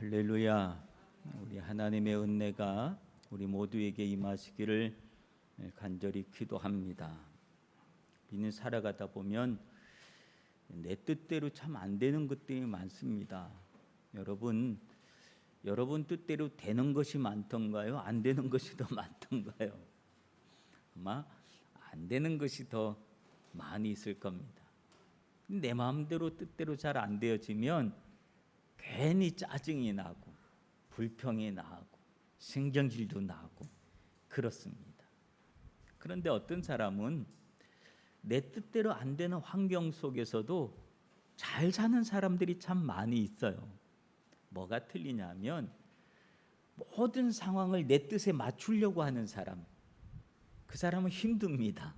할렐루야. 우리 하나님의 은혜가 우리 모두에게 임하시기를 간절히 기도합니다. 우리는 살아가다 보면 내 뜻대로 참 안 되는 것들이 많습니다. 여러분 뜻대로 되는 것이 많던가요? 안 되는 것이 더 많던가요? 아마 안 되는 것이 더 많이 있을 겁니다. 내 마음대로 뜻대로 잘 안 되어지면 괜히 짜증이 나고 불평이 나고 신경질도 나고 그렇습니다. 그런데 어떤 사람은 내 뜻대로 안 되는 환경 속에서도 잘 사는 사람들이 참 많이 있어요. 뭐가 틀리냐면 모든 상황을 내 뜻에 맞추려고 하는 사람, 그 사람은 힘듭니다.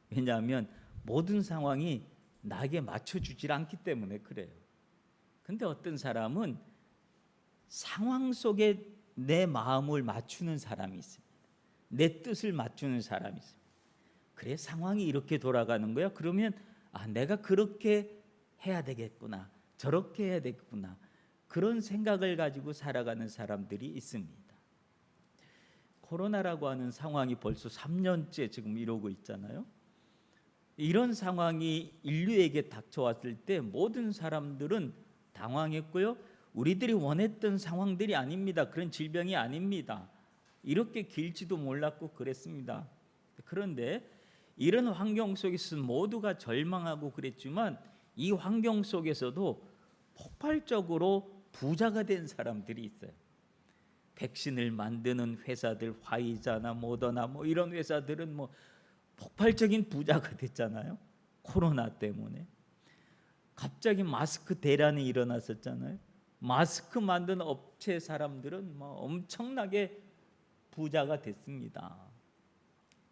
왜냐하면 모든 상황이 나에게 맞춰주질 않기 때문에 그래요. 근데 어떤 사람은 상황 속에 내 마음을 맞추는 사람이 있습니다. 내 뜻을 맞추는 사람이 있습니다. 그래, 상황이 이렇게 돌아가는 거야? 그러면 내가 그렇게 해야 되겠구나, 저렇게 해야 되겠구나, 그런 생각을 가지고 살아가는 사람들이 있습니다. 코로나라고 하는 상황이 벌써 3년째 지금 이러고 있잖아요. 이런 상황이 인류에게 닥쳐왔을 때 모든 사람들은 당황했고요. 우리들이 원했던 상황들이 아닙니다. 그런 질병이 아닙니다. 이렇게 길지도 몰랐고 그랬습니다. 그런데 이런 환경 속에서 모두가 절망하고 그랬지만 이 환경 속에서도 폭발적으로 부자가 된 사람들이 있어요. 백신을 만드는 회사들, 화이자나 모더나 이런 회사들은 폭발적인 부자가 됐잖아요. 코로나 때문에. 갑자기 마스크 대란이 일어났었잖아요. 마스크 만든 업체 사람들은 엄청나게 부자가 됐습니다.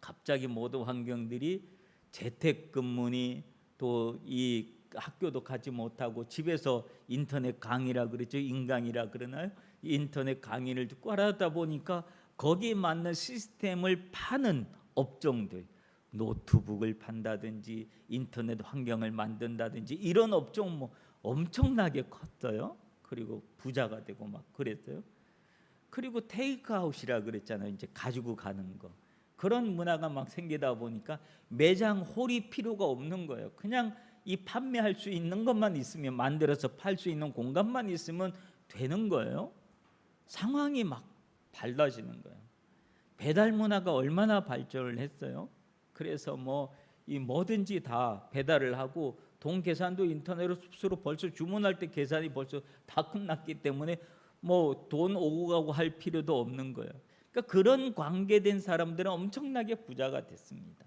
갑자기 모든 환경들이 재택근무니 또 이 학교도 가지 못하고 집에서 인터넷 강의라 그러죠. 인강이라 그러나요? 인터넷 강의를 듣고 하다 보니까 거기에 맞는 시스템을 파는 업종들, 노트북을 판다든지 인터넷 환경을 만든다든지 이런 업종 엄청나게 컸어요. 그리고 부자가 되고 막 그랬어요. 그리고 테이크아웃이라 그랬잖아요. 이제 가지고 가는 거. 그런 문화가 막 생기다 보니까 매장 홀이 필요가 없는 거예요. 그냥 이 판매할 수 있는 것만 있으면, 만들어서 팔 수 있는 공간만 있으면 되는 거예요. 상황이 막 달라지는 거예요. 배달 문화가 얼마나 발전을 했어요. 그래서 이 뭐든지 다 배달을 하고 돈 계산도 인터넷으로 벌써 주문할 때 계산이 벌써 다 끝났기 때문에 돈 오고 가고 할 필요도 없는 거예요. 그러니까 그런 관계된 사람들은 엄청나게 부자가 됐습니다.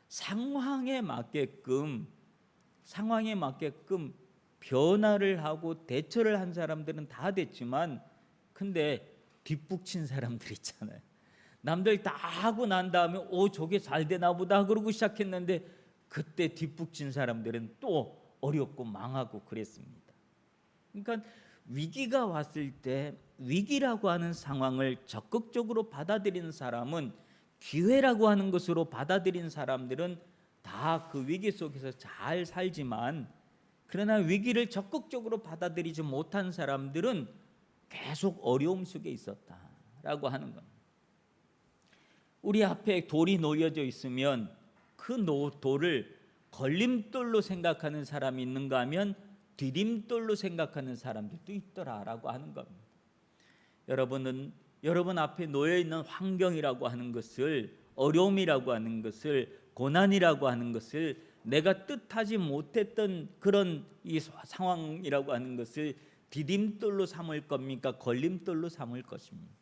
상황에 맞게끔 변화를 하고 대처를 한 사람들은 다 됐지만, 근데 뒷북친 사람들 있잖아요. 남들 다 하고 난 다음에 저게 잘 되나 보다 그러고 시작했는데 그때 뒷북친 사람들은 또 어렵고 망하고 그랬습니다. 그러니까 위기가 왔을 때 위기라고 하는 상황을 적극적으로 받아들이는 사람은, 기회라고 하는 것으로 받아들인 사람들은 다 그 위기 속에서 잘 살지만, 그러나 위기를 적극적으로 받아들이지 못한 사람들은 계속 어려움 속에 있었다라고 하는 겁니다. 우리 앞에 돌이 놓여져 있으면 그 돌을 걸림돌로 생각하는 사람이 있는가 하면 디딤돌로 생각하는 사람들도 있더라라고 하는 겁니다. 여러분 앞에 놓여 있는 환경이라고 하는 것을, 어려움이라고 하는 것을, 고난이라고 하는 것을 내가 뜻하지 못했던 그런 이 상황이라고 하는 것을 디딤돌로 삼을 겁니까? 걸림돌로 삼을 것입니다.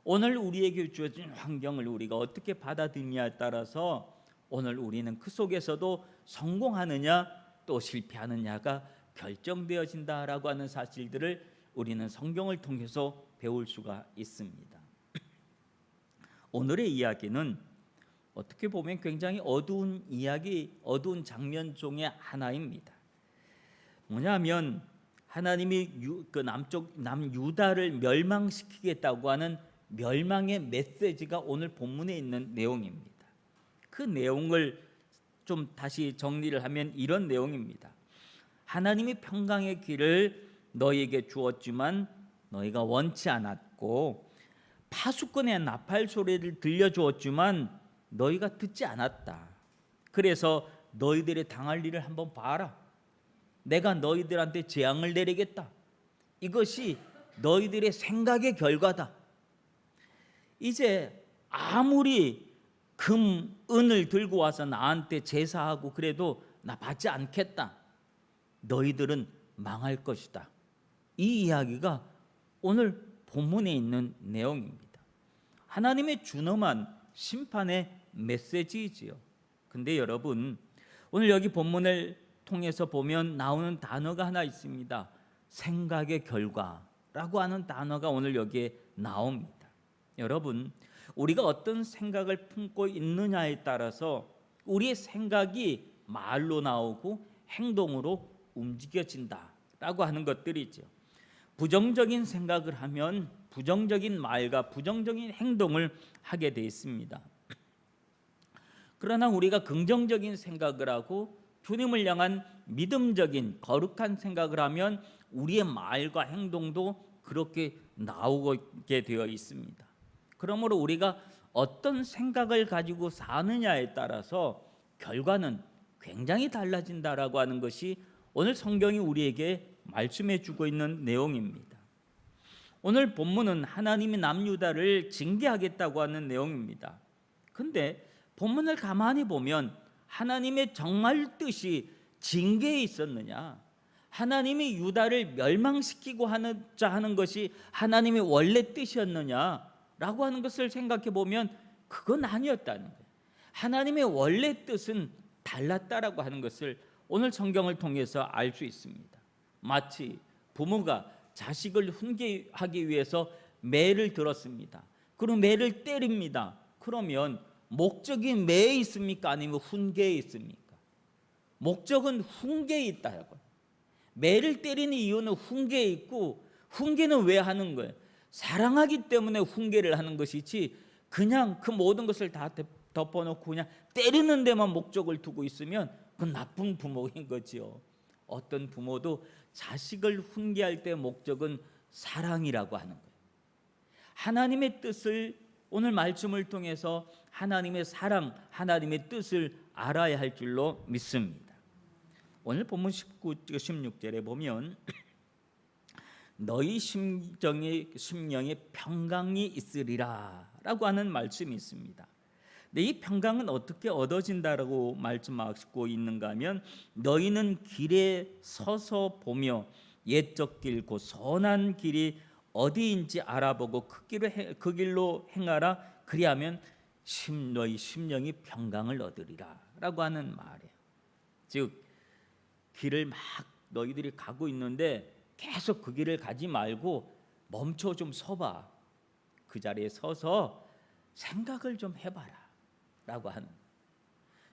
오늘 우리에게 주어진 환경을 우리가 어떻게 받아들이냐에 따라서 오늘 우리는 그 속에서도 성공하느냐 또 실패하느냐가 결정되어진다라고 하는 사실들을 우리는 성경을 통해서 배울 수가 있습니다. 오늘의 이야기는 어떻게 보면 굉장히 어두운 이야기, 어두운 장면 중에 하나입니다. 뭐냐면 하나님이 그 남유다를 멸망시키겠다고 하는 멸망의 메시지가 오늘 본문에 있는 내용입니다. 그 내용을 좀 다시 정리를 하면 이런 내용입니다. 하나님이 평강의 길을 너희에게 주었지만 너희가 원치 않았고 파수꾼의 나팔 소리를 들려주었지만 너희가 듣지 않았다. 그래서 너희들이 당할 일을 한번 봐라. 내가 너희들한테 재앙을 내리겠다. 이것이 너희들의 생각의 결과다. 이제 아무리 금, 은을 들고 와서 나한테 제사하고 그래도 나 받지 않겠다. 너희들은 망할 것이다. 이 이야기가 오늘 본문에 있는 내용입니다. 하나님의 준엄한 심판의 메시지이지요. 근데 여러분, 오늘 여기 본문을 통해서 보면 나오는 단어가 하나 있습니다. 생각의 결과라고 하는 단어가 오늘 여기에 나옵니다. 여러분, 우리가 어떤 생각을 품고 있느냐에 따라서 우리의 생각이 말로 나오고 행동으로 움직여진다라고 하는 것들이죠. 부정적인 생각을 하면 부정적인 말과 부정적인 행동을 하게 되어 있습니다. 그러나 우리가 긍정적인 생각을 하고 주님을 향한 믿음적인 거룩한 생각을 하면 우리의 말과 행동도 그렇게 나오게 되어 있습니다. 그러므로 우리가 어떤 생각을 가지고 사느냐에 따라서 결과는 굉장히 달라진다라고 하는 것이 오늘 성경이 우리에게 말씀해 주고 있는 내용입니다. 오늘 본문은 하나님이 남유다를 징계하겠다고 하는 내용입니다. 근데 본문을 가만히 보면 하나님의 정말 뜻이 징계에 있었느냐? 하나님이 유다를 멸망시키고 하자 하는 것이 하나님의 원래 뜻이었느냐라고 하는 것을 생각해 보면 그건 아니었다는 거예요. 하나님의 원래 뜻은 달랐다라고 하는 것을 오늘 성경을 통해서 알 수 있습니다. 마치 부모가 자식을 훈계하기 위해서 매를 들었습니다. 그리고 매를 때립니다. 그러면 목적이 매에 있습니까? 아니면 훈계에 있습니까? 목적은 훈계에 있다고. 매를 때리는 이유는 훈계에 있고, 훈계는 왜 하는 거예요? 사랑하기 때문에 훈계를 하는 것이지 그냥 그 모든 것을 다 덮어놓고 그냥 때리는 데만 목적을 두고 있으면 그건 나쁜 부모인 거지요. 어떤 부모도 자식을 훈계할 때 목적은 사랑이라고 하는 거예요. 하나님의 뜻을 오늘 말씀을 통해서 하나님의 사랑, 하나님의 뜻을 알아야 할 줄로 믿습니다. 오늘 본문 16절에 보면 너희 심령에 평강이 있으리라 라고 하는 말씀이 있습니다. 근데 이 평강은 어떻게 얻어진다라고 말씀하고 있는가 하면 너희는 길에 서서 보며 옛적 길 곧 선한 길이 어디인지 알아보고 그 길로 행하라. 그리하면 너희 심령이 평강을 얻으리라 라고 하는 말이에요. 즉 길을 막 너희들이 가고 있는데 계속 그 길을 가지 말고 멈춰 좀 서봐. 그 자리에 서서 생각을 좀 해봐라 라고 하는,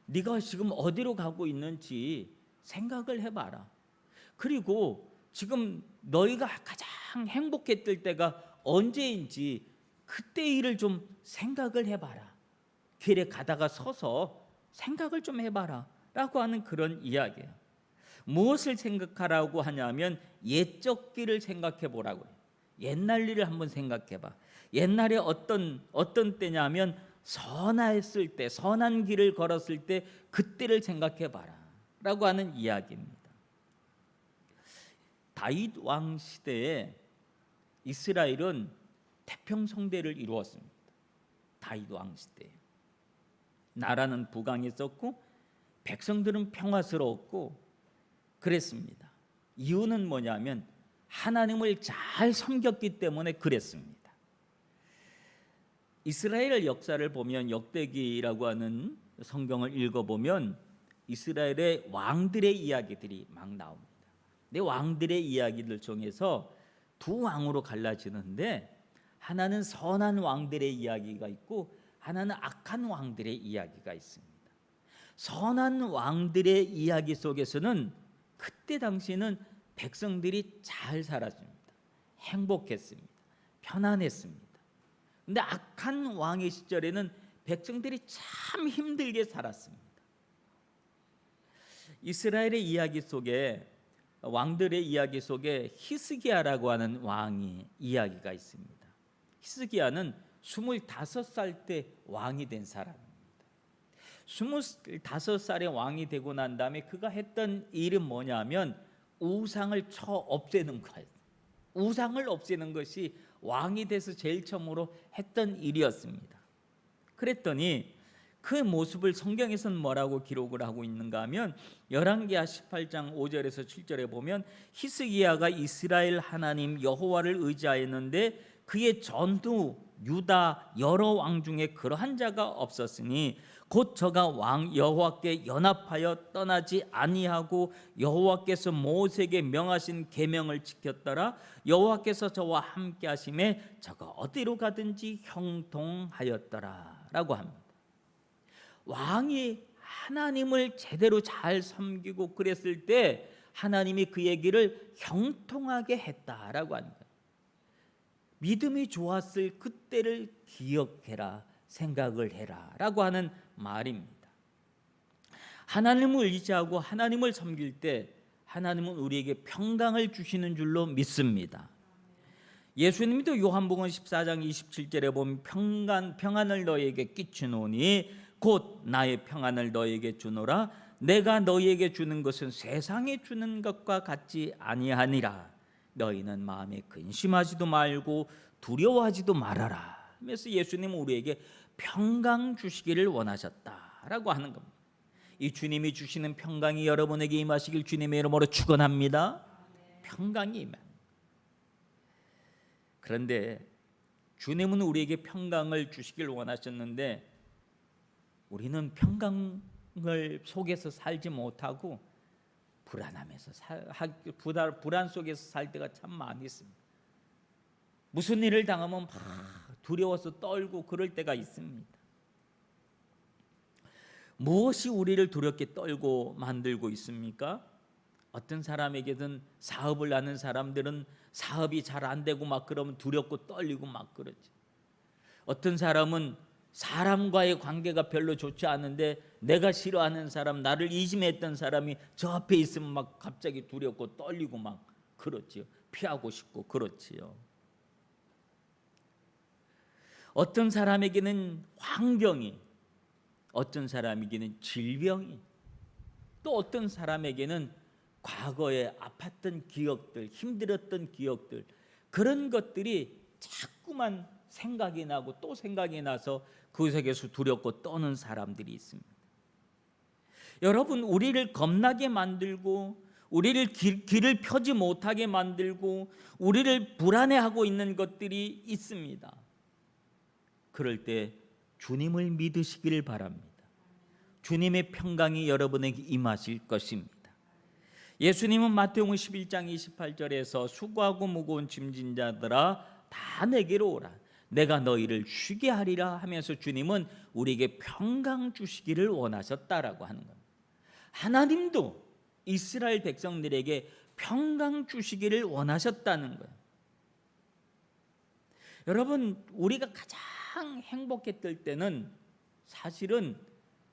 네가 지금 어디로 가고 있는지 생각을 해봐라. 그리고 지금 너희가 가장 행복했을 때가 언제인지 그때 일을 좀 생각을 해봐라. 길에 가다가 서서 생각을 좀 해봐라 라고 하는 그런 이야기예요. 무엇을 생각하라고 하냐면 옛적 길을 생각해 보라고 해요. 옛날 일을 한번 생각해 봐. 옛날에 어떤 때냐면 선했을 때, 선한 길을 걸었을 때 그때를 생각해 봐라 라고 하는 이야기입니다. 다윗 왕 시대에 이스라엘은 태평성대를 이루었습니다. 다윗 왕 시대에 나라는 부강했었고 백성들은 평화스러웠고 그랬습니다. 이유는 뭐냐면 하나님을 잘 섬겼기 때문에 그랬습니다. 이스라엘 역사를 보면 역대기라고 하는 성경을 읽어보면 이스라엘의 왕들의 이야기들이 막 나옵니다. 내 왕들의 이야기들 중에서 두 왕으로 갈라지는데 하나는 선한 왕들의 이야기가 있고 하나는 악한 왕들의 이야기가 있습니다. 선한 왕들의 이야기 속에서는 그때 당시에는 백성들이 잘 살았습니다. 행복했습니다. 편안했습니다. 근데 악한 왕의 시절에는 백성들이 참 힘들게 살았습니다. 이스라엘의 이야기 속에 왕들의 이야기 속에 히스기야라고 하는 왕이 이야기가 있습니다. 히스기야는 25살 때 왕이 된 사람입니다. 25살에 왕이 되고 난 다음에 그가 했던 일은 뭐냐면 우상을 없애는 거예요. 우상을 없애는 것이 왕이 돼서 제일 처음으로 했던 일이었습니다. 그랬더니 그 모습을 성경에서는 뭐라고 기록을 하고 있는가 하면 열왕기하 18장 5절에서 7절에 보면 히스기야가 이스라엘 하나님 여호와를 의지하였는데 그의 전후 유다 여러 왕 중에 그러한 자가 없었으니 곧 저가 왕 여호와께 연합하여 떠나지 아니하고 여호와께서 모세에게 명하신 계명을 지켰더라. 여호와께서 저와 함께 하심에 저가 어디로 가든지 형통하였더라 라고 합니다. 왕이 하나님을 제대로 잘 섬기고 그랬을 때 하나님이 그 얘기를 형통하게 했다라고 하는 거예요. 믿음이 좋았을 그때를 기억해라, 생각을 해라 라고 하는 말입니다. 하나님을 의지하고 하나님을 섬길 때 하나님은 우리에게 평강을 주시는 줄로 믿습니다. 예수님도 요한복음 14장 27절에 보면 평안을 너희에게 끼치노니 곧 나의 평안을 너희에게 주노라. 내가 너희에게 주는 것은 세상에 주는 것과 같지 아니하니라. 너희는 마음에 근심하지도 말고 두려워하지도 말아라. 하면서 예수님은 우리에게 평강 주시기를 원하셨다라고 하는 겁니다. 이 주님이 주시는 평강이 여러분에게 임하시길 주님의 이름으로 축원합니다. 평강이 임합니다. 그런데 주님은 우리에게 평강을 주시길 원하셨는데 우리는 평강을 속에서 살지 못하고 불안하면서 불안 속에서 살 때가 참 많이 있습니다. 무슨 일을 당하면 막 두려워서 떨고 그럴 때가 있습니다. 무엇이 우리를 두렵게 떨고 만들고 있습니까? 어떤 사람에게든 사업을 하는 사람들은 사업이 잘 안 되고 막 그러면 두렵고 떨리고 막 그러지. 어떤 사람은 사람과의 관계가 별로 좋지 않은데 내가 싫어하는 사람, 나를 이심했던 사람이 저 앞에 있으면 막 갑자기 두렵고 떨리고 막 그렇지요. 피하고 싶고 그렇지요. 어떤 사람에게는 환경이, 어떤 사람에게는 질병이, 또 어떤 사람에게는 과거에 아팠던 기억들, 힘들었던 기억들, 그런 것들이 자꾸만 생각이 나고 또 생각이 나서 그 속에서 두렵고 떠는 사람들이 있습니다. 여러분, 우리를 겁나게 만들고 우리를 길을 펴지 못하게 만들고 우리를 불안해하고 있는 것들이 있습니다. 그럴 때 주님을 믿으시기를 바랍니다. 주님의 평강이 여러분에게 임하실 것입니다. 예수님은 마태복음 11장 28절에서 수고하고 무거운 짐진 자들아 다 내게로 오라. 내가 너희를 쉬게 하리라 하면서 주님은 우리에게 평강 주시기를 원하셨다라고 하는 겁니다. 하나님도 이스라엘 백성들에게 평강 주시기를 원하셨다는 거예요. 여러분, 우리가 가장 행복했을 때는 사실은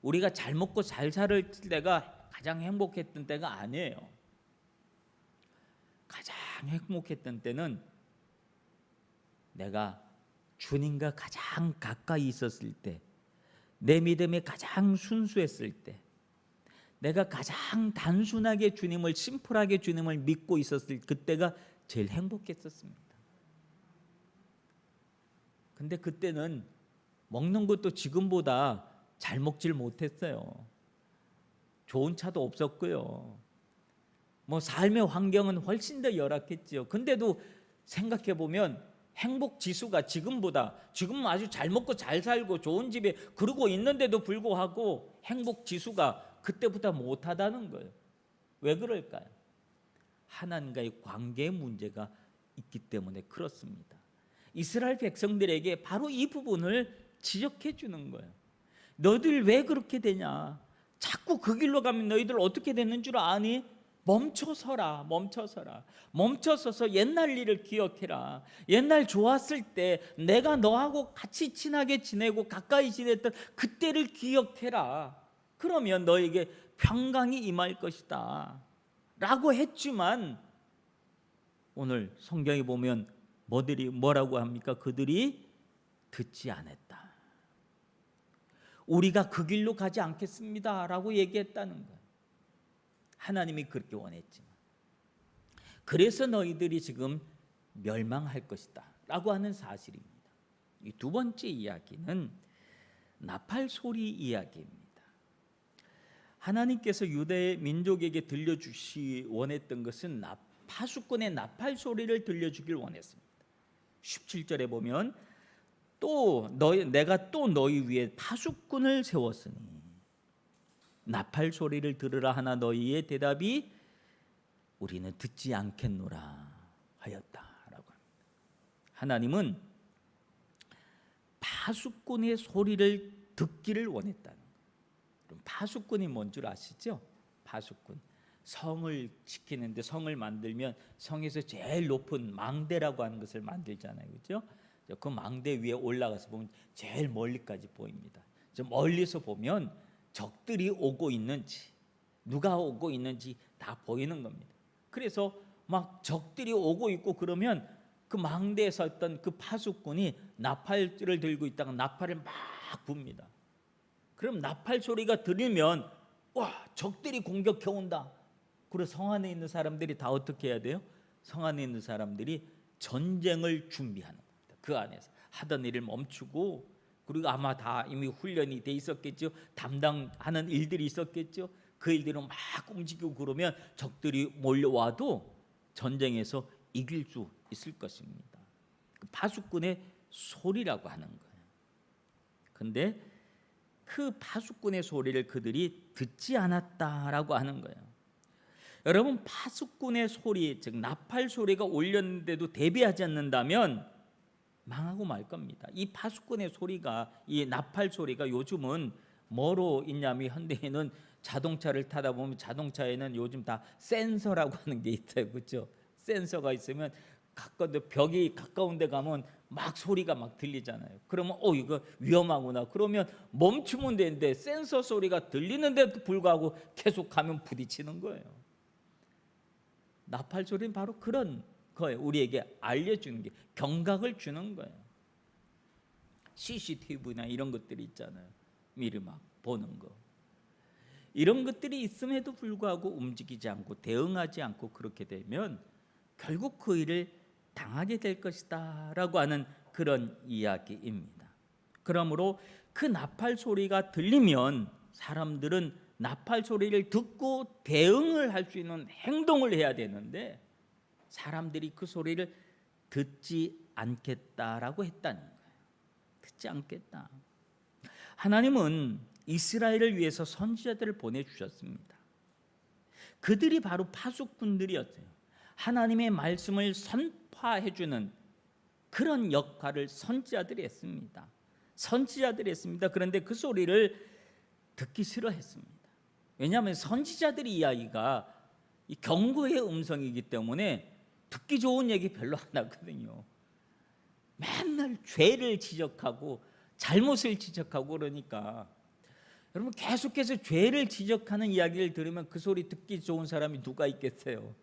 우리가 잘 먹고 잘 살 때가 가장 행복했던 때가 아니에요. 가장 행복했던 때는 내가 주님과 가장 가까이 있었을 때, 내 믿음이 가장 순수했을 때, 내가 가장 단순하게 주님을, 심플하게 주님을 믿고 있었을 그때가 제일 행복했었습니다. 근데 그때는 먹는 것도 지금보다 잘 먹질 못했어요. 좋은 차도 없었고요. 뭐 삶의 환경은 훨씬 더 열악했지요. 근데도 생각해 보면 행복 지수가 지금은 아주 잘 먹고 잘 살고 좋은 집에 그러고 있는데도 불구하고 행복 지수가 그때보다 못하다는 거예요. 왜 그럴까요? 하나님과의 관계의 문제가 있기 때문에 그렇습니다. 이스라엘 백성들에게 바로 이 부분을 지적해 주는 거예요. 너희들 왜 그렇게 되냐? 자꾸 그 길로 가면 너희들 어떻게 되는 줄 아니? 멈춰서라. 멈춰서서 옛날 일을 기억해라. 옛날 좋았을 때 내가 너하고 같이 친하게 지내고 가까이 지냈던 그때를 기억해라. 그러면 너에게 평강이 임할 것이다 라고 했지만 오늘 성경에 보면 뭐라고 합니까? 그들이 듣지 않았다. 우리가 그 길로 가지 않겠습니다 라고 얘기했다는 거예요. 하나님이 그렇게 원했지만. 그래서 너희들이 지금 멸망할 것이다 라고 하는 사실입니다. 이 두 번째 이야기는 나팔 소리 이야기입니다. 하나님께서 유대 민족에게 들려주시 원했던 것은 파수꾼의 나팔 소리를 들려주길 원했습니다. 17절에 보면 내가 또 너희 위에 파수꾼을 세웠으니 나팔 소리를 들으라 하나 너희의 대답이 우리는 듣지 않겠노라 하였다라고 합니다. 하나님은 파수꾼의 소리를 듣기를 원했다는 거예요. 그럼 파수꾼이 뭔 줄 아시죠? 파수꾼. 성을 지키는데 성을 만들면 성에서 제일 높은 망대라고 하는 것을 만들잖아요. 그렇죠? 그 망대 위에 올라가서 보면 제일 멀리까지 보입니다. 멀리서 보면 적들이 오고 있는지 누가 오고 있는지 다 보이는 겁니다. 그래서 막 적들이 오고 있고 그러면 그 망대에 섰던 그 파수꾼이 나팔을 들고 있다가 나팔을 막 붑니다. 그럼 나팔 소리가 들리면 와, 적들이 공격해 온다. 그래서 성 안에 있는 사람들이 다 어떻게 해야 돼요? 성 안에 있는 사람들이 전쟁을 준비하는 겁니다. 그 안에서 하던 일을 멈추고, 그리고 아마 다 이미 훈련이 돼 있었겠죠. 담당하는 일들이 있었겠죠. 그 일들은 막 움직이고 그러면 적들이 몰려와도 전쟁에서 이길 수 있을 것입니다. 그 파수꾼의 소리라고 하는 거예요. 근데 그 파수꾼의 소리를 그들이 듣지 않았다라고 하는 거예요. 여러분, 파수꾼의 소리, 즉 나팔 소리가 울렸는데도 대비하지 않는다면 망하고 말 겁니다. 이 파수꾼의 소리가, 이 나팔 소리가 요즘은 뭐로 있냐면 현대에는 자동차를 타다 보면 자동차에는 요즘 다 센서라고 하는 게 있어요. 그렇죠? 센서가 있으면 벽이 가까운 데 가면 막 소리가 막 들리잖아요. 그러면 이거 위험하구나. 그러면 멈추면 되는데 센서 소리가 들리는데도 불구하고 계속 가면 부딪히는 거예요. 나팔 소리는 바로 그런 거예요. 우리에게 알려주는 게, 경각을 주는 거예요. CCTV나 이런 것들이 있잖아요. 미리 막 보는 거. 이런 것들이 있음에도 불구하고 움직이지 않고 대응하지 않고 그렇게 되면 결국 그 일을 당하게 될 것이다 라고 하는 그런 이야기입니다. 그러므로 그 나팔 소리가 들리면 사람들은 나팔 소리를 듣고 대응을 할 수 있는 행동을 해야 되는데 사람들이 그 소리를 듣지 않겠다라고 했다는 거예요. 듣지 않겠다. 하나님은 이스라엘을 위해서 선지자들을 보내주셨습니다. 그들이 바로 파수꾼들이었어요. 하나님의 말씀을 선포해주는 그런 역할을 선지자들이 했습니다. 그런데 그 소리를 듣기 싫어했습니다. 왜냐하면 선지자들의 이야기가 경고의 음성이기 때문에 듣기 좋은 얘기 별로 안 하거든요. 맨날 죄를 지적하고 잘못을 지적하고 그러니까 여러분, 계속해서 죄를 지적하는 이야기를 들으면 그 소리 듣기 좋은 사람이 누가 있겠어요?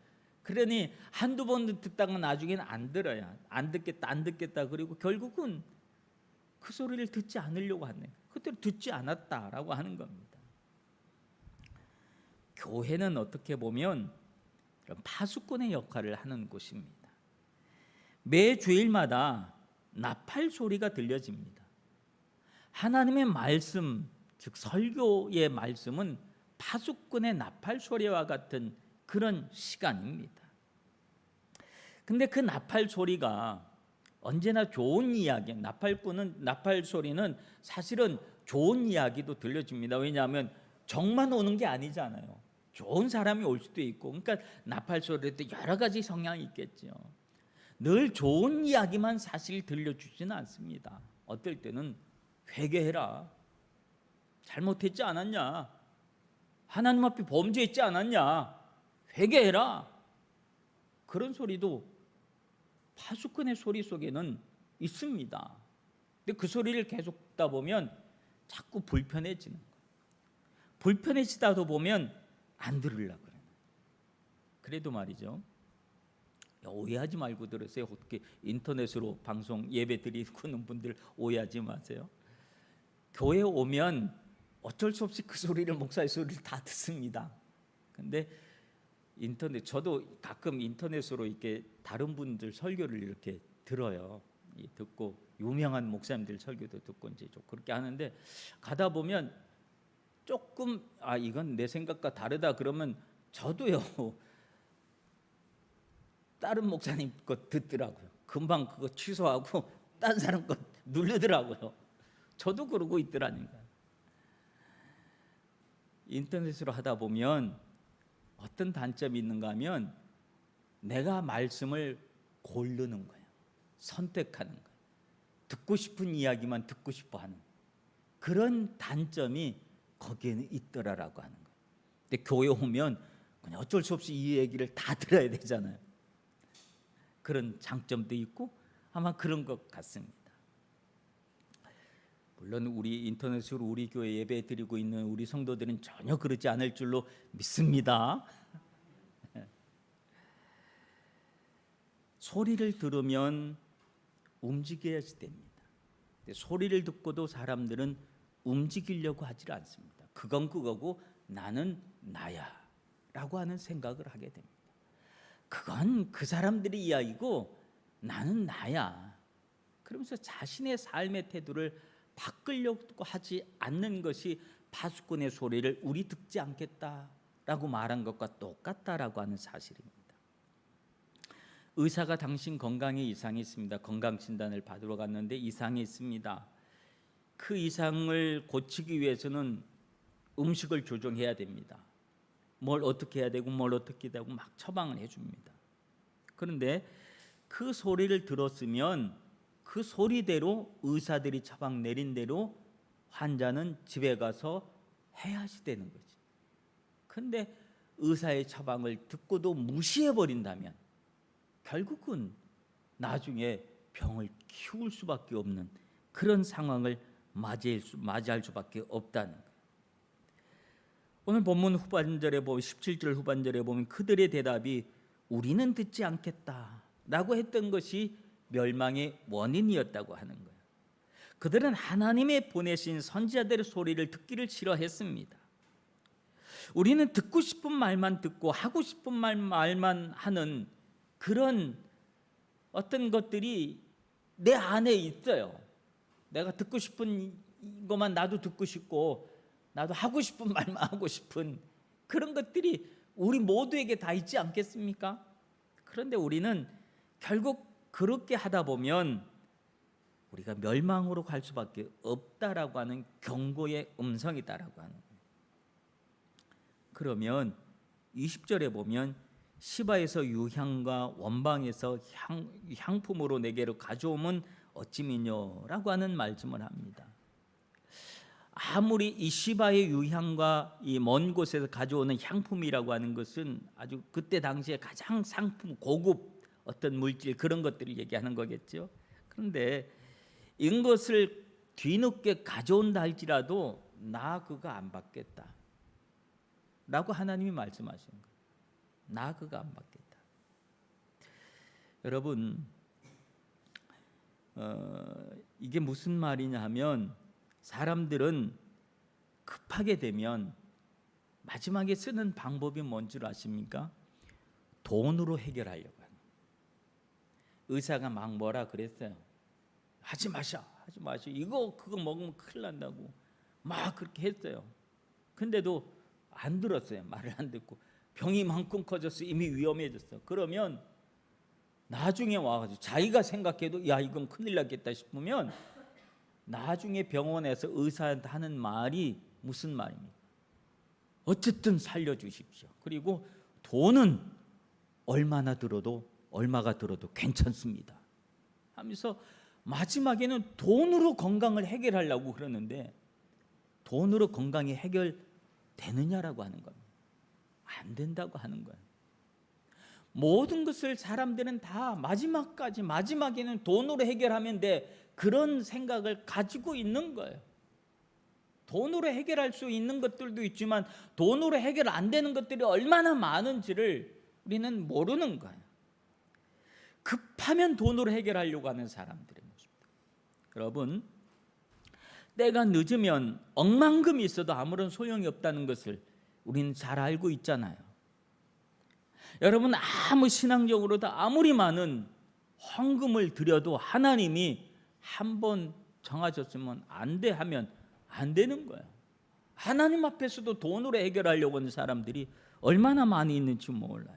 그러니 한두 번 듣다가 나중에는 안 들어요. 안 듣겠다. 그리고 결국은 그 소리를 듣지 않으려고 하네. 그때로 듣지 않았다라고 하는 겁니다. 교회는 어떻게 보면 파수꾼의 역할을 하는 곳입니다. 매 주일마다 나팔 소리가 들려집니다. 하나님의 말씀, 즉 설교의 말씀은 파수꾼의 나팔 소리와 같은 그런 시간입니다. 근데 그 나팔 소리가 언제나 좋은 이야기, 나팔 소리는 사실은 좋은 이야기도 들려줍니다. 왜냐하면 적만 오는 게 아니잖아요. 좋은 사람이 올 수도 있고, 그러니까 나팔 소리도 여러 가지 성향이 있겠죠. 늘 좋은 이야기만 사실 들려주지는 않습니다. 어떨 때는 회개해라, 잘못했지 않았냐, 하나님 앞에 범죄했지 않았냐, 회개해라, 그런 소리도 파수꾼의 소리 속에는 있습니다. 근데 그 소리를 계속 듣다 보면 자꾸 불편해지는 거예요. 불편해지다 보면 안 들으려고 그래요. 그래도 말이죠, 오해하지 말고 들으세요. 어떻게 인터넷으로 방송 예배 드리는 분들 오해하지 마세요. 교회 오면 어쩔 수 없이 그 소리를, 목사의 소리를 다 듣습니다. 근데 인터넷, 저도 가끔 인터넷으로 이렇게 다른 분들 설교를 이렇게 들어요. 듣고 유명한 목사님들 설교도 듣고 이제 좀 그렇게 하는데, 가다 보면 조금 이건 내 생각과 다르다 그러면 저도요 다른 목사님 것 듣더라고요. 금방 그거 취소하고 딴 사람 것 누르더라고요. 저도 그러고 있더라니까요. 인터넷으로 하다 보면 어떤 단점이 있는가 하면 내가 말씀을 고르는 거예요. 선택하는 거예요. 듣고 싶은 이야기만 듣고 싶어 하는 그런 단점이 거기에는 있더라라고 하는 거예요. 근데 교회 오면 그냥 어쩔 수 없이 이 얘기를 다 들어야 되잖아요. 그런 장점도 있고 아마 그런 것 같습니다. 물론 우리 인터넷으로 우리 교회 예배 드리고 있는 우리 성도들은 전혀 그러지 않을 줄로 믿습니다. 소리를 들으면 움직여야지 됩니다. 소리를 듣고도 사람들은 움직이려고 하질 않습니다. 그건 그거고 나는 나야 라고 하는 생각을 하게 됩니다. 그건 그 사람들의 이야기고 나는 나야, 그러면서 자신의 삶의 태도를 바꾸려고 하지 않는 것이 파수꾼의 소리를 우리 듣지 않겠다라고 말한 것과 똑같다라고 하는 사실입니다. 의사가 당신 건강에 이상이 있습니다. 건강진단을 받으러 갔는데 이상이 있습니다. 그 이상을 고치기 위해서는 음식을 조정해야 됩니다. 뭘 어떻게 해야 되고 뭘 어떻게 되고 막 처방을 해줍니다. 그런데 그 소리를 들었으면 그 소리대로 의사들이 처방 내린 대로 환자는 집에 가서 해야지 되는 거지. 그런데 의사의 처방을 듣고도 무시해버린다면 결국은 나중에 병을 키울 수밖에 없는 그런 상황을 맞이할 수밖에 없다는 거예요. 오늘 본문 후반절에 보면 17절 후반절에 보면 그들의 대답이 우리는 듣지 않겠다라고 했던 것이 멸망의 원인이었다고 하는 거예요. 그들은 하나님의 보내신 선지자들의 소리를 듣기를 싫어했습니다. 우리는 듣고 싶은 말만 듣고 하고 싶은 말만 하는 그런 어떤 것들이 내 안에 있어요. 내가 듣고 싶은 것만 나도 듣고 싶고 나도 하고 싶은 말만 하고 싶은 그런 것들이 우리 모두에게 다 있지 않겠습니까? 그런데 우리는 결국 그렇게 하다 보면 우리가 멸망으로 갈 수밖에 없다라고 하는 경고의 음성이다라고 하는 거예요. 그러면 20절에 보면 시바에서 유향과 원방에서 향품으로 내게로 가져오면 어찌미뇨라고 하는 말씀을 합니다. 아무리 이 시바의 유향과 이 먼 곳에서 가져오는 향품이라고 하는 것은 아주 그때 당시에 가장 상품 고급 어떤 물질 그런 것들을 얘기하는 거겠죠. 그런데 이것을 뒤늦게 가져온다 할지라도 나 그거 안 받겠다 라고 하나님이 말씀하시는 거예요. 나 그거 안 받겠다. 여러분 이게 무슨 말이냐 하면 사람들은 급하게 되면 마지막에 쓰는 방법이 뭔 줄 아십니까? 돈으로 해결하려고 하는. 의사가 막 뭐라 그랬어요. 하지 마셔. 이거 그거 먹으면 큰일 난다고 막 그렇게 했어요. 근데도 안 들었어요. 말을 안 듣고 병이 만큼 커졌어. 이미 위험해졌어. 그러면 나중에 와가지고 자기가 생각해도 야 이건 큰일 나겠다 싶으면 나중에 병원에서 의사한테 하는 말이 무슨 말입니까? 어쨌든 살려주십시오. 그리고 돈은 얼마가 들어도 괜찮습니다 하면서 마지막에는 돈으로 건강을 해결하려고 그러는데 돈으로 건강이 해결되느냐라고 하는 겁니다. 안 된다고 하는 거예요. 모든 것을 사람들은 다 마지막에는 돈으로 해결하면 돼 그런 생각을 가지고 있는 거예요. 돈으로 해결할 수 있는 것들도 있지만 돈으로 해결 안 되는 것들이 얼마나 많은지를 우리는 모르는 거예요. 급하면 돈으로 해결하려고 하는 사람들의 모습입니다. 여러분, 때가 늦으면 억만금이 있어도 아무런 소용이 없다는 것을 우리는 잘 알고 있잖아요. 여러분, 아무 신앙적으로도 아무리 많은 헌금을 드려도 하나님이 한번 정하셨으면 안 돼 하면 안 되는 거예요. 하나님 앞에서도 돈으로 해결하려고 하는 사람들이 얼마나 많이 있는지 몰라요.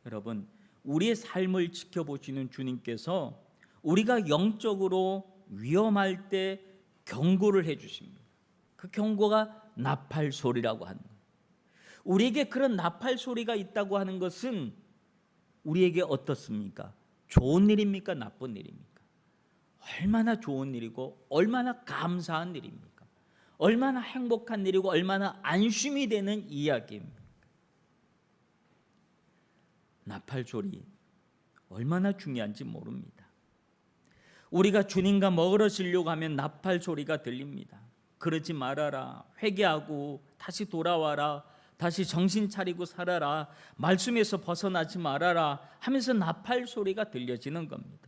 여러분, 우리의 삶을 지켜보시는 주님께서 우리가 영적으로 위험할 때 경고를 해주십니다. 그 경고가 나팔 소리라고 하는 거예요. 우리에게 그런 나팔 소리가 있다고 하는 것은 우리에게 어떻습니까? 좋은 일입니까? 나쁜 일입니까? 얼마나 좋은 일이고 얼마나 감사한 일입니까? 얼마나 행복한 일이고 얼마나 안심이 되는 이야기입니까? 나팔 소리 얼마나 중요한지 모릅니다. 우리가 주님과 멀어지려고 하면 나팔 소리가 들립니다. 그러지 말아라, 회개하고 다시 돌아와라, 다시 정신 차리고 살아라, 말씀에서 벗어나지 말아라 하면서 나팔 소리가 들려지는 겁니다.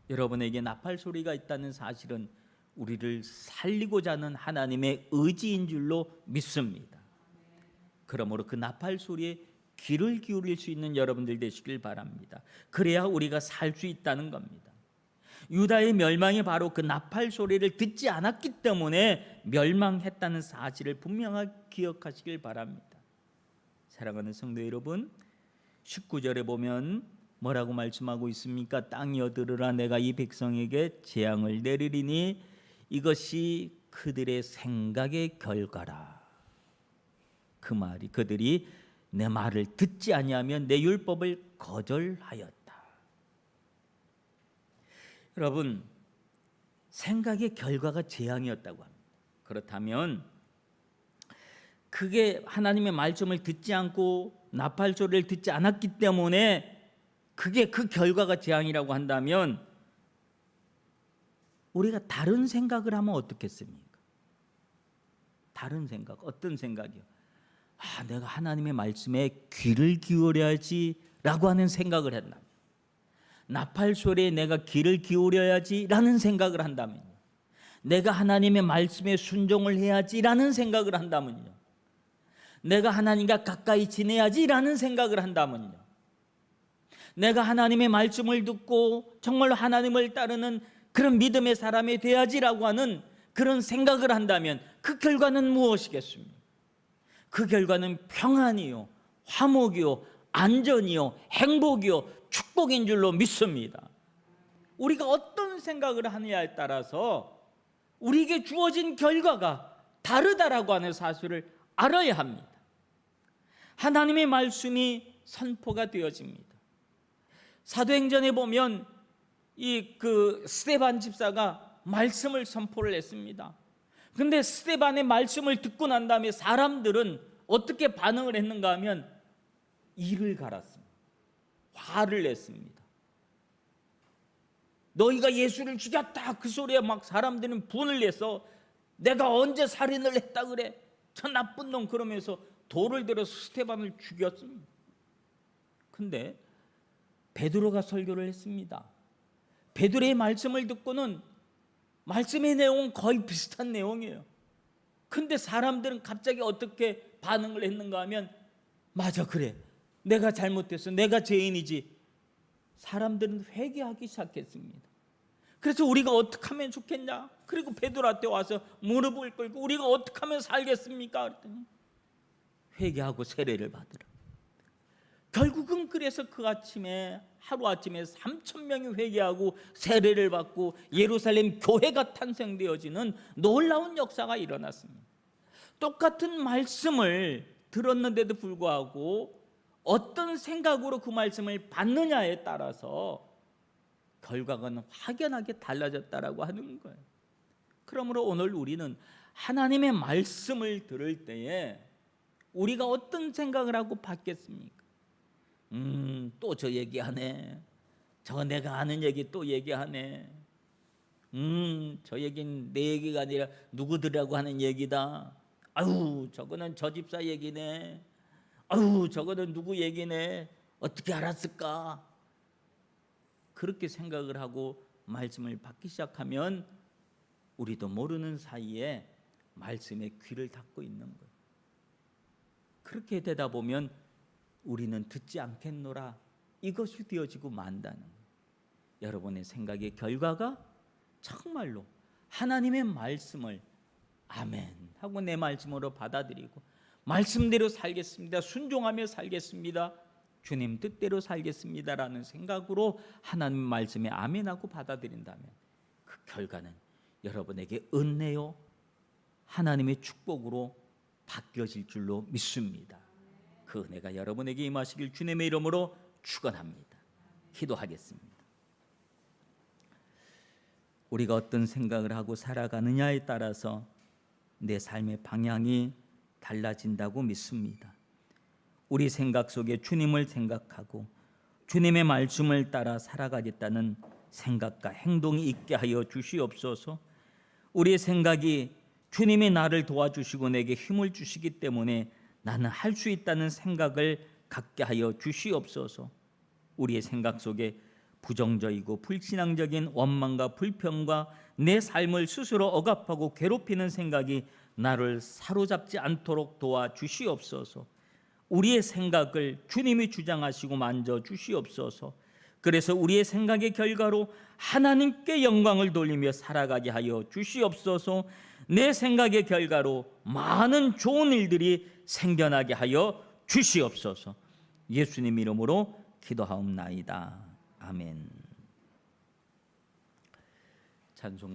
여러분에게 나팔 소리가 있다는 사실은 우리를 살리고자 하는 하나님의 의지인 줄로 믿습니다. 그러므로 그 나팔 소리에 귀를 기울일 수 있는 여러분들 되시길 바랍니다. 그래야 우리가 살 수 있다는 겁니다. 유다의 멸망이 바로 그 나팔 소리를 듣지 않았기 때문에 멸망했다는 사실을 분명하게 기억하시길 바랍니다. 사랑하는 성도 여러분, 19절에 보면 뭐라고 말씀하고 있습니까? 땅이여 들으라, 내가 이 백성에게 재앙을 내리리니 이것이 그들의 생각의 결과라. 그 말이 그들이 내 말을 듣지 아니하면 내 율법을 거절하였다. 여러분, 생각의 결과가 재앙이었다고 합니다. 그렇다면 그게 하나님의 말씀을 듣지 않고 나팔 소리를 듣지 않았기 때문에 그게 그 결과가 재앙이라고 한다면 우리가 다른 생각을 하면 어떻겠습니까? 다른 생각, 어떤 생각이요? 내가 하나님의 말씀에 귀를 기울여야지 라고 하는 생각을 한다면, 나팔 소리에 내가 귀를 기울여야지 라는 생각을 한다면요, 내가 하나님의 말씀에 순종을 해야지 라는 생각을 한다면요, 내가 하나님과 가까이 지내야지 라는 생각을 한다면요, 내가 하나님의 말씀을 듣고 정말로 하나님을 따르는 그런 믿음의 사람이 돼야지라고 하는 그런 생각을 한다면 그 결과는 무엇이겠습니까? 그 결과는 평안이요, 화목이요, 안전이요, 행복이요, 축복인 줄로 믿습니다. 우리가 어떤 생각을 하느냐에 따라서 우리에게 주어진 결과가 다르다라고 하는 사실을 알아야 합니다. 하나님의 말씀이 선포가 되어집니다. 사도행전에 보면 스데반 집사가 말씀을 선포를 했습니다. 그런데 스데반의 말씀을 듣고 난 다음에 사람들은 어떻게 반응을 했는가 하면 이를 갈았습니다. 화를 냈습니다. 너희가 예수를 죽였다, 그 소리에 막 사람들은 분을 내서 내가 언제 살인을 했다 그래, 저 나쁜 놈, 그러면서 돌을 들어서 스데반을 죽였습니다. 근데 베드로가 설교를 했습니다. 베드로의 말씀을 듣고는 말씀의 내용은 거의 비슷한 내용이에요. 근데 사람들은 갑자기 어떻게 반응을 했는가 하면 맞아, 그래, 내가 잘못했어, 내가 죄인이지. 사람들은 회개하기 시작했습니다. 그래서 우리가 어떻게 하면 좋겠냐? 그리고 베드로한테 와서 무릎을 꿇고 우리가 어떻게 하면 살겠습니까? 그랬더니 회개하고 세례를 받으라. 결국은 그래서 그 아침에, 하루아침에 3,000명이 회개하고 세례를 받고 예루살렘 교회가 탄생되어지는 놀라운 역사가 일어났습니다. 똑같은 말씀을 들었는데도 불구하고 어떤 생각으로 그 말씀을 받느냐에 따라서 결과가 확연하게 달라졌다라고 하는 거예요. 그러므로 오늘 우리는 하나님의 말씀을 들을 때에 우리가 어떤 생각을 하고 받겠습니까? 또 저 얘기하네, 저 내가 아는 얘기 또 얘기하네, 저 얘기는 내 얘기가 아니라 누구들이라고 하는 얘기다, 아유 저거는 저 집사 얘기네, 아유, 저거는 누구 얘기네. 어떻게 알았을까? 그렇게 생각을 하고 말씀을 받기 시작하면 우리도 모르는 사이에 말씀에 귀를 닫고 있는 거예요. 그렇게 되다 보면 우리는 듣지 않겠노라, 이것이 되어지고 만다는 거예요. 여러분의 생각의 결과가 정말로 하나님의 말씀을 아멘 하고 내 말씀으로 받아들이고 말씀대로 살겠습니다, 순종하며 살겠습니다, 주님 뜻대로 살겠습니다라는 생각으로 하나님 말씀에 아멘하고 받아들인다면 그 결과는 여러분에게 은혜요 하나님의 축복으로 바뀌어질 줄로 믿습니다. 그 은혜가 여러분에게 임하시길 주님의 이름으로 축원합니다. 기도하겠습니다. 우리가 어떤 생각을 하고 살아가느냐에 따라서 내 삶의 방향이 달라진다고 믿습니다. 우리 생각 속에 주님을 생각하고 주님의 말씀을 따라 살아가겠다는 생각과 행동이 있게 하여 주시옵소서. 우리의 생각이 주님이 나를 도와주시고 내게 힘을 주시기 때문에 나는 할 수 있다는 생각을 갖게 하여 주시옵소서. 우리의 생각 속에 부정적이고 불신앙적인 원망과 불평과 내 삶을 스스로 억압하고 괴롭히는 생각이 나를 사로잡지 않도록 도와주시옵소서. 우리의 생각을 주님이 주장하시고 만져주시옵소서. 그래서 우리의 생각의 결과로 하나님께 영광을 돌리며 살아가게 하여 주시옵소서. 내 생각의 결과로 많은 좋은 일들이 생겨나게 하여 주시옵소서. 예수님 이름으로 기도하옵나이다. 아멘. 찬송